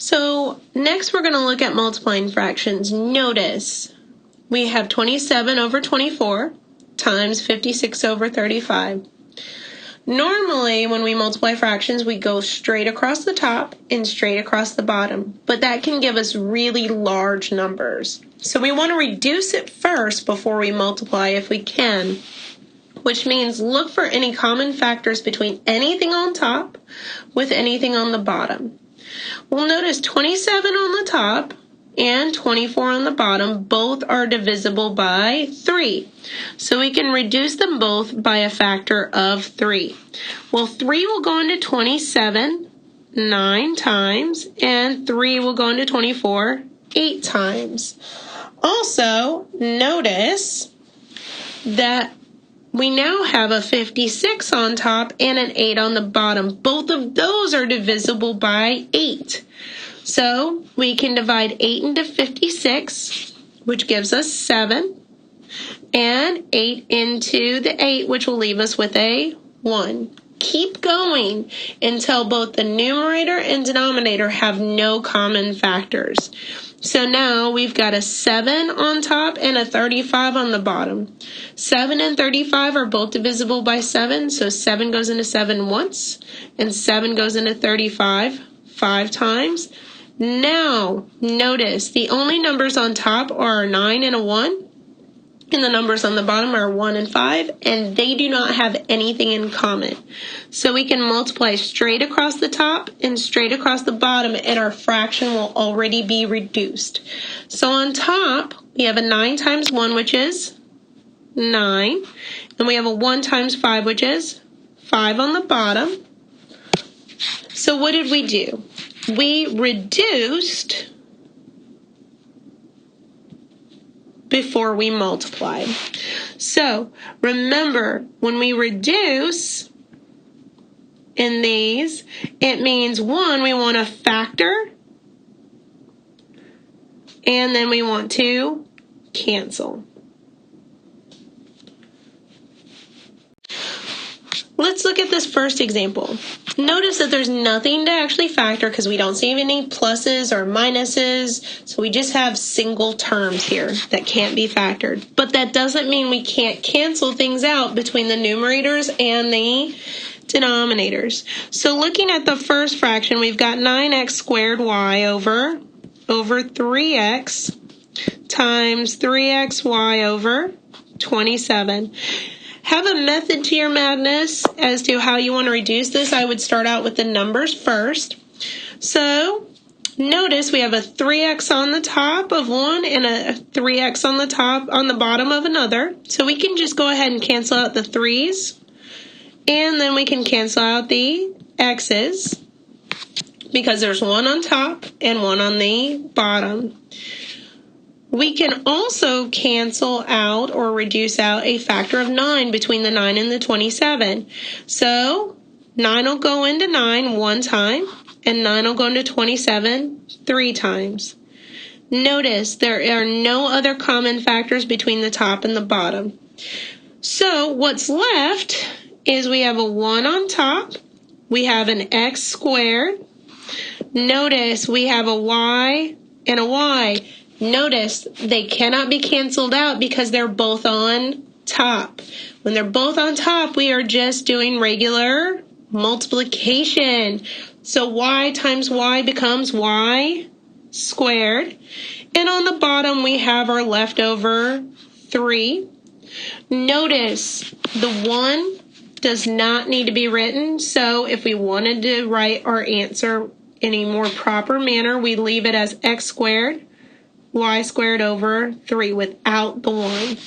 So next we're going to look at multiplying fractions. Notice we have 27 over 24 times 56 over 35. Normally when we multiply fractions we go straight across the top and straight across the bottom, but that can give us really large numbers. So we want to reduce it first before we multiply if we can, which means look for any common factors between anything on top with anything on the bottom. We'll notice 27 on the top and 24 on the bottom both are divisible by 3. So we can reduce them both by a factor of 3. Well, 3 will go into 27 9 times, and 3 will go into 24 8 times. Also, notice that we now have a 56 on top and an 8 on the bottom. Both of those are divisible by 8. So we can divide 8 into 56, which gives us 7, and 8 into the 8, which will leave us with a 1. Keep going until both the numerator and denominator have no common factors. So now we've got a 7 on top and a 35 on the bottom. 7 and 35 are both divisible by 7, so 7 goes into 7 once, and 7 goes into 35 5 times. Now, notice the only numbers on top are a 9 and a 1, and the numbers on the bottom are 1 and 5, and they do not have anything in common. So we can multiply straight across the top and straight across the bottom, and our fraction will already be reduced. So on top, we have a 9 times 1, which is 9, and we have a 1 times 5, which is 5 on the bottom. So what did we do? We reduced before we multiply. So remember, when we reduce in these, it means one, we want to factor, and then we want to cancel. Let's look at this first example. Notice that there's nothing to actually factor because we don't see any pluses or minuses, so we just have single terms here that can't be factored. But that doesn't mean we can't cancel things out between the numerators and the denominators. So looking at the first fraction, we've got 9x squared y over 3x times 3xy over 27. Have a method to your madness as to how you want to reduce this. I would start out with the numbers first. So notice we have a 3x on the top of one and a 3x on the bottom of another. So we can just go ahead and cancel out the 3's, and then we can cancel out the x's because there's one on top and one on the bottom. We can also cancel out or reduce out a factor of 9 between the 9 and the 27. So 9 will go into 9 one time, and 9 will go into 27 3 times. Notice there are no other common factors between the top and the bottom. So what's left is we have a 1 on top, we have an x squared. Notice we have a y and a y. Notice they cannot be canceled out because they're both on top. When they're both on top, we are just doing regular multiplication. So y times y becomes y squared. And on the bottom, we have our leftover 3. Notice the 1 does not need to be written. So if we wanted to write our answer in a more proper manner, we leave it as x squared y squared over 3 without the 1.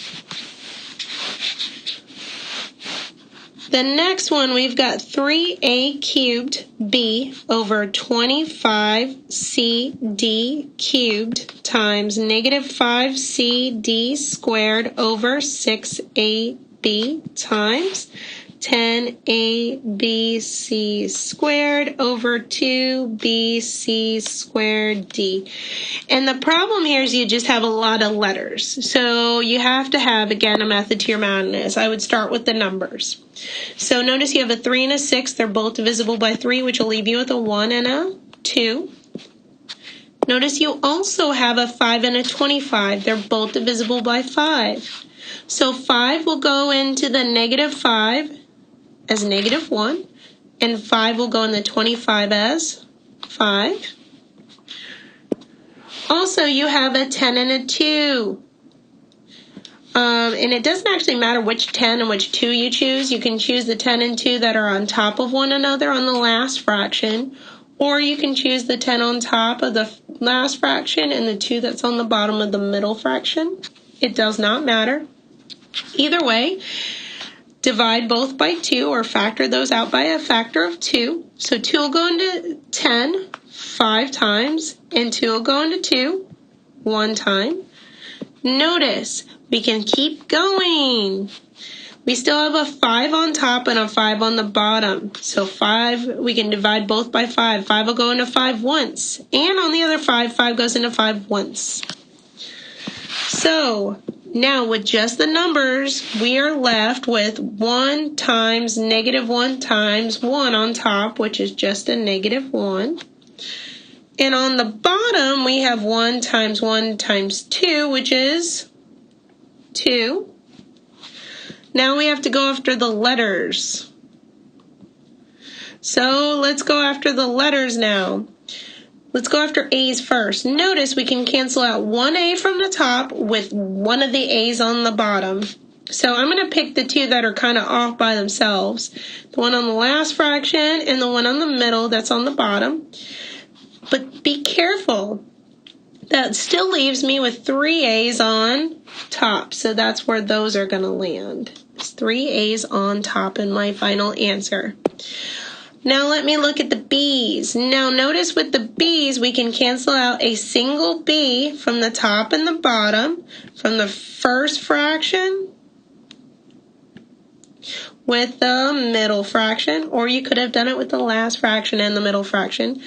The next one, we've got 3a cubed b over 25cd cubed times negative 5cd squared over 6ab times 10abc squared over 2bc squared d. And the problem here is you just have a lot of letters. So you have to have, again, a method to your madness. I would start with the numbers. So notice you have a 3 and a 6. They're both divisible by 3, which will leave you with a 1 and a 2. Notice you also have a 5 and a 25. They're both divisible by 5. So 5 will go into the negative 5 as negative 1, and 5 will go in the 25 as 5. Also, you have a 10 and a 2. And it doesn't actually matter which 10 and which 2 you choose. You can choose the 10 and 2 that are on top of one another on the last fraction, or you can choose the 10 on top of the last fraction and the 2 that's on the bottom of the middle fraction. It does not matter. Either way, divide both by 2 or factor those out by a factor of 2. So 2 will go into 10 5 times, and 2 will go into 2 1 time. Notice, we can keep going. We still have a 5 on top and a 5 on the bottom. So 5, we can divide both by 5. 5 will go into 5 once. And on the other 5, 5 goes into 5 once. So now with just the numbers, we are left with 1 times negative 1 times 1 on top, which is just a negative 1. And on the bottom, we have 1 times 2, which is 2. Now we have to go after the letters. So let's go after the letters now. Let's go after A's first. Notice we can cancel out one A from the top with one of the A's on the bottom. So I'm going to pick the 2 that are kind of off by themselves. The one on the last fraction and the one on the middle that's on the bottom. But be careful. That still leaves me with 3 A's on top. So that's where those are going to land. It's 3 A's on top in my final answer. Now let me look at the B's. Now notice with the B's, we can cancel out a single B from the top and the bottom, from the first fraction with the middle fraction, or you could have done it with the last fraction and the middle fraction.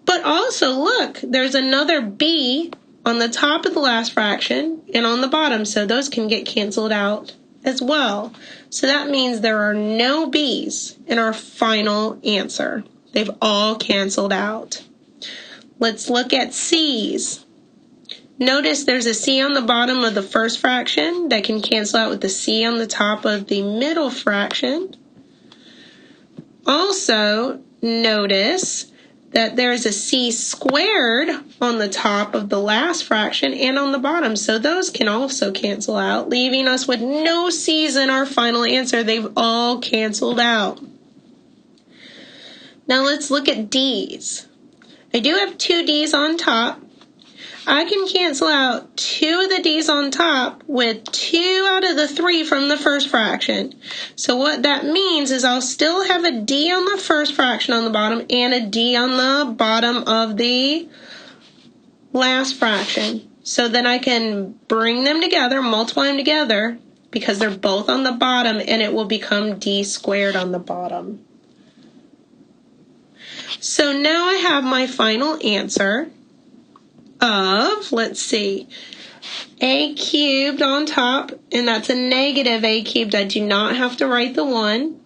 But also, look, there's another B on the top of the last fraction and on the bottom, so those can get canceled out as well. So that means there are no B's in our final answer. They've all canceled out. Let's look at C's. Notice there's a C on the bottom of the first fraction that can cancel out with the C on the top of the middle fraction. Also, notice that there's a C squared on the top of the last fraction and on the bottom. So those can also cancel out, leaving us with no C's in our final answer. They've all canceled out. Now let's look at D's. I do have 2 D's on top. I can cancel out 2 of the D's on top with 2 out of the 3 from the first fraction. So what that means is I'll still have a D on the first fraction on the bottom and a D on the bottom of the last fraction. So then I can bring them together, multiply them together, because they're both on the bottom, and it will become D squared on the bottom. So now I have my final answer of, let's see, A cubed on top, and that's a negative A cubed. I do not have to write the 1,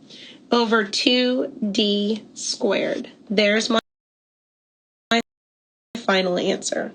over 2D squared. There's my final answer.